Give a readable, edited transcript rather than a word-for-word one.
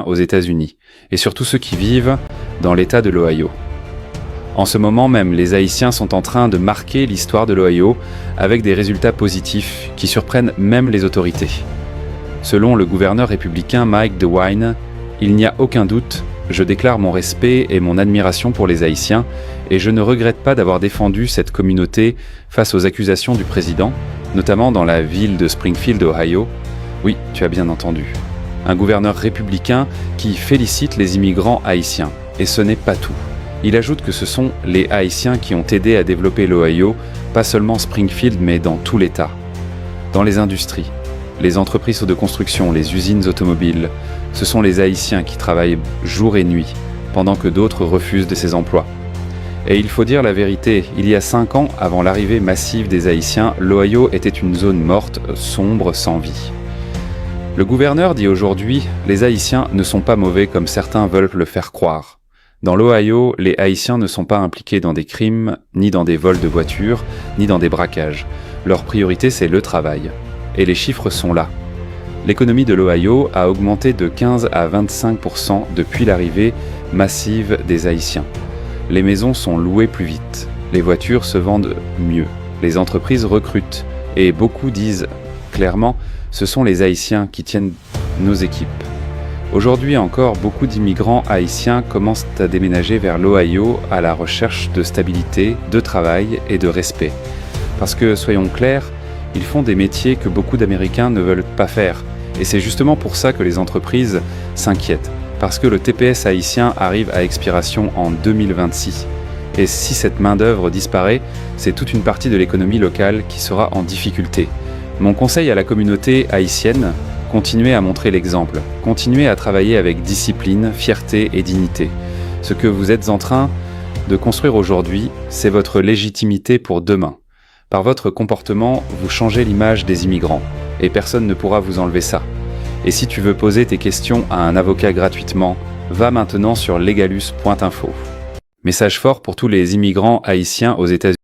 aux États-Unis, et surtout ceux qui vivent dans l'État de l'Ohio. En ce moment même, les Haïtiens sont en train de marquer l'histoire de l'Ohio avec des résultats positifs qui surprennent même les autorités. Selon le gouverneur républicain Mike DeWine, il n'y a aucun doute, je déclare mon respect et mon admiration pour les Haïtiens et je ne regrette pas d'avoir défendu cette communauté face aux accusations du président, notamment dans la ville de Springfield, Ohio. Oui, tu as bien entendu. Un gouverneur républicain qui félicite les immigrants haïtiens. Et ce n'est pas tout. Il ajoute que ce sont les Haïtiens qui ont aidé à développer l'Ohio, pas seulement Springfield, mais dans tout l'État. Dans les industries, les entreprises de construction, les usines automobiles, ce sont les Haïtiens qui travaillent jour et nuit, pendant que d'autres refusent de ces emplois. Et il faut dire la vérité, il y a 5 ans, avant l'arrivée massive des Haïtiens, l'Ohio était une zone morte, sombre, sans vie. Le gouverneur dit aujourd'hui, les Haïtiens ne sont pas mauvais comme certains veulent le faire croire. Dans l'Ohio, les Haïtiens ne sont pas impliqués dans des crimes, ni dans des vols de voitures, ni dans des braquages. Leur priorité, c'est le travail. Et les chiffres sont là. L'économie de l'Ohio a augmenté de 15 à 25% depuis l'arrivée massive des Haïtiens. Les maisons sont louées plus vite, les voitures se vendent mieux, les entreprises recrutent, et beaucoup disent clairement, ce sont les Haïtiens qui tiennent nos équipes. Aujourd'hui encore, beaucoup d'immigrants haïtiens commencent à déménager vers l'Ohio à la recherche de stabilité, de travail et de respect. Parce que, soyons clairs, ils font des métiers que beaucoup d'Américains ne veulent pas faire. Et c'est justement pour ça que les entreprises s'inquiètent. Parce que le TPS haïtien arrive à expiration en 2026. Et si cette main-d'œuvre disparaît, c'est toute une partie de l'économie locale qui sera en difficulté. Mon conseil à la communauté haïtienne, continuez à montrer l'exemple. Continuez à travailler avec discipline, fierté et dignité. Ce que vous êtes en train de construire aujourd'hui, c'est votre légitimité pour demain. Par votre comportement, vous changez l'image des immigrants. Et personne ne pourra vous enlever ça. Et si tu veux poser tes questions à un avocat gratuitement, va maintenant sur legalus.info. Message fort pour tous les immigrants haïtiens aux États-Unis.